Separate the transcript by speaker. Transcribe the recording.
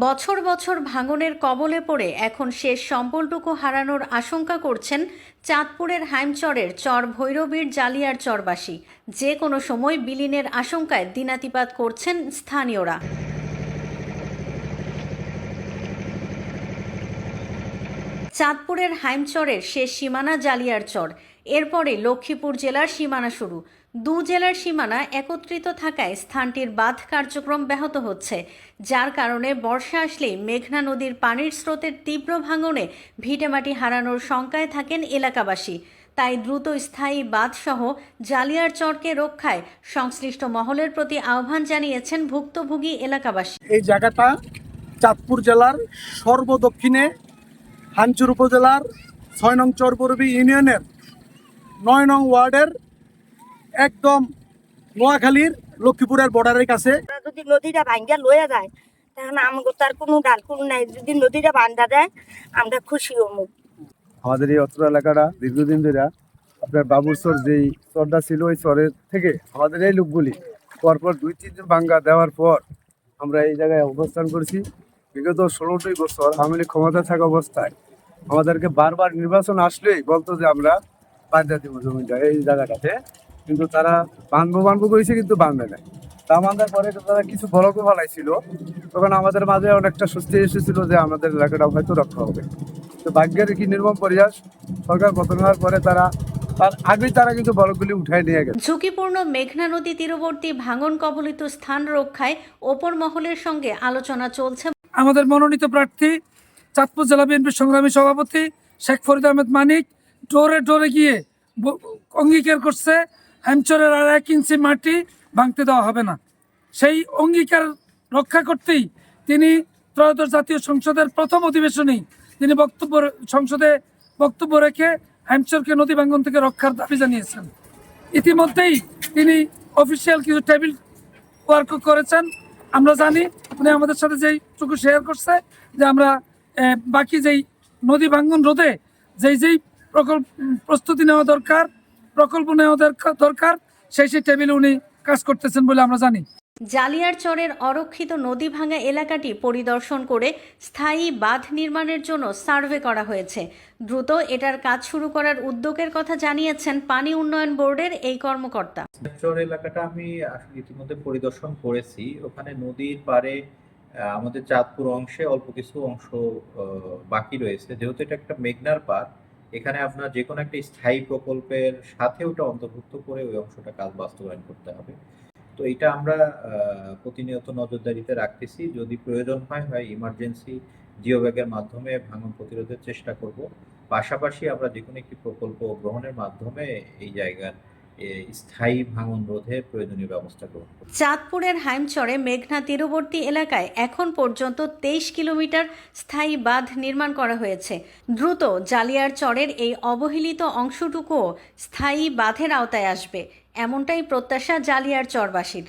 Speaker 1: বছর বছর ভাঙনের কবলে পড়ে এখন শেষ সম্বলটুকু হারানোর আশঙ্কা করছেন চাঁদপুরের হাইমচরের চর ভৈরবীর জালিয়ার চরবাসী। যে কোনো সময় বিলীনের আশঙ্কায় দিনাতিপাত করছেন স্থানীয়রা। চাঁদপুরের হাইমচরের শেষ সীমানা জালিয়ার চর, এরপরে লক্ষ্মীপুর জেলার সীমানা শুরু। দু জেলার সীমানা একত্রিত থাকায় স্থানটির বাঁধ কার্যক্রম ব্যাহত হচ্ছে, যার কারণে বর্ষা আসলেই মেঘনা নদীর পানির স্রোতের তীব্র ভাঙনে ভিটেমাটি হারানোর শঙ্কায় থাকেন এলাকাবাসী। তাই দ্রুত স্থায়ী বাঁধসহ জালিয়ার চরকে রক্ষায় সংশ্লিষ্ট মহলের প্রতি আহ্বান জানিয়েছেন ভুক্তভোগী এলাকাবাসী।
Speaker 2: এই জায়গাটা চাঁদপুর জেলার সর্বদক্ষিণে হাইমচর উপজেলার ৬ নং চরভৈরবী ইউনিয়নের ৯ নং ওয়ার্ডের একদম নোয়াখালীর লক্ষ্মীপুরের বর্ডারের কাছে।
Speaker 3: যদি নদীটা ভাঙ্গা লয়ে যায় তখন আমাকে তার কোনো ডাল কোনো নাই, যদি নদীটা বান্ধা দেয় আমরা খুশি হবো।
Speaker 4: আমাদের এই অত্র এলাকাটা দীর্ঘদিন ধরে আপনার বাবুর চর যেই চরটা ছিল ওই চরের থেকে আমাদের এই লোকগুলি পরপর ২-৩ দিন ভাঙ্গা দেওয়ার পর আমরা এই জায়গায় অবস্থান করছি। বিগত ১৬টি বছর আওয়ামী লীগ ক্ষমতা থাকা অবস্থায় আমাদেরকে বারবার নির্বাচন আসলেই বলতো যে আমরা বাঁধা দিব জমিটা এই জায়গাটাতে, কিন্তু তারা বাঁধবো করেছে কিন্তু বাঁধবে না। তা আমাদের পরে তারা কিছু বলকও ফেলাইছিল, তখন আমাদের মাঝে অনেকটা স্বস্তি এসেছিল যে আমাদের এলাকাটা হয়তো রক্ষা হবে। তো ভাগ্যের কি নির্মম পরিহাস, সরকার পতন হওয়ার পরে তার আগেই তারা কিন্তু বলকগুলি উঠাই নিয়ে গেছে।
Speaker 1: ঝুঁকিপূর্ণ মেঘনা নদী তীরবর্তী ভাঙন কবলিত স্থান রক্ষায় ওপর মহলের সঙ্গে আলোচনা চলছে।
Speaker 5: আমাদের মনোনীত প্রার্থী চাঁদপুর জেলা বিএনপির সংগ্রামী সভাপতি শেখ ফরিদ আহমেদ মানিক ডোরে গিয়ে অঙ্গীকার করছে হাইমচরের আর ১ ইঞ্চি মাটি ভাঙতে দেওয়া হবে না। সেই অঙ্গীকার রক্ষা করতেই তিনি ত্রয়োদশ জাতীয় সংসদের প্রথম অধিবেশনেই তিনি সংসদে বক্তব্য রেখে হাইমচরকে নদী ভাঙ্গন থেকে রক্ষার দাবি জানিয়েছেন। ইতিমধ্যেই তিনি অফিসিয়াল কিছু টেবিল ওয়ার্ক করেছেন। আমরা জানি উনি আমাদের সাথে যেইটুকু শেয়ার করছে যে আমরা বাকি যেই নদী ভাঙ্গন রোধে যেই প্রস্তুতি নেওয়া দরকার, প্রকল্প নেওয়া দরকার সেই টেবিলে উনি কাজ করতেছেন বলে আমরা জানি।
Speaker 1: জালিয়ার চরের অরক্ষিত নদী ভাঙা এলাকাটি পরিদর্শন করে স্থায়ী বাঁধ নির্মাণের জন্য সার্ভে করা হয়েছে। দ্রুত এটার কাজ শুরু করার উদ্যোগের কথা জানিয়েছেন পানি উন্নয়ন বোর্ডের এই কর্মকর্তা।
Speaker 6: চর এলাকাটা আমি ইতিমধ্যে পরিদর্শন করেছি। ওখানে নদীর পাড়ে আমাদের চাঁদপুর অংশে অল্প কিছু অংশ বাকি রয়েছে। যেহেতু এটা একটা মেঘনার পাড়, এখানে আপনার যে কোনো একটা স্থায়ী প্রকল্পের সাথে ওটা অন্তর্ভুক্ত করে ওই অংশটা কাজ বাস্তবায়ন করতে হবে। তো এটা আমরা প্রতিনিয়ত নজরদারিতে রাখতেছি। যদি প্রয়োজন হয় ইমার্জেন্সি জিও ব্যাগের মাধ্যমে ভাঙন প্রতিরোধের চেষ্টা করব। পাশাপাশি আমরা যে কোনো একটি প্রকল্প গ্রহণের মাধ্যমে এই জায়গার স্থায়ী ভাঙন রোধে প্রয়োজনীয় ব্যবস্থা গ্রহণ করব।
Speaker 1: চাঁদপুরের হাইমচরে মেঘনা তীরবর্তী এলাকায় এখন পর্যন্ত ২৩ কিলোমিটার স্থায়ী বাঁধ নির্মাণ করা হয়েছে। দ্রুত জালিয়ার চরের এই অবহেলিত অংশটুকুও স্থায়ী বাঁধের আওতায় আসবে, এমনটাই প্রত্যাশা জালিয়ার চরবাসীর।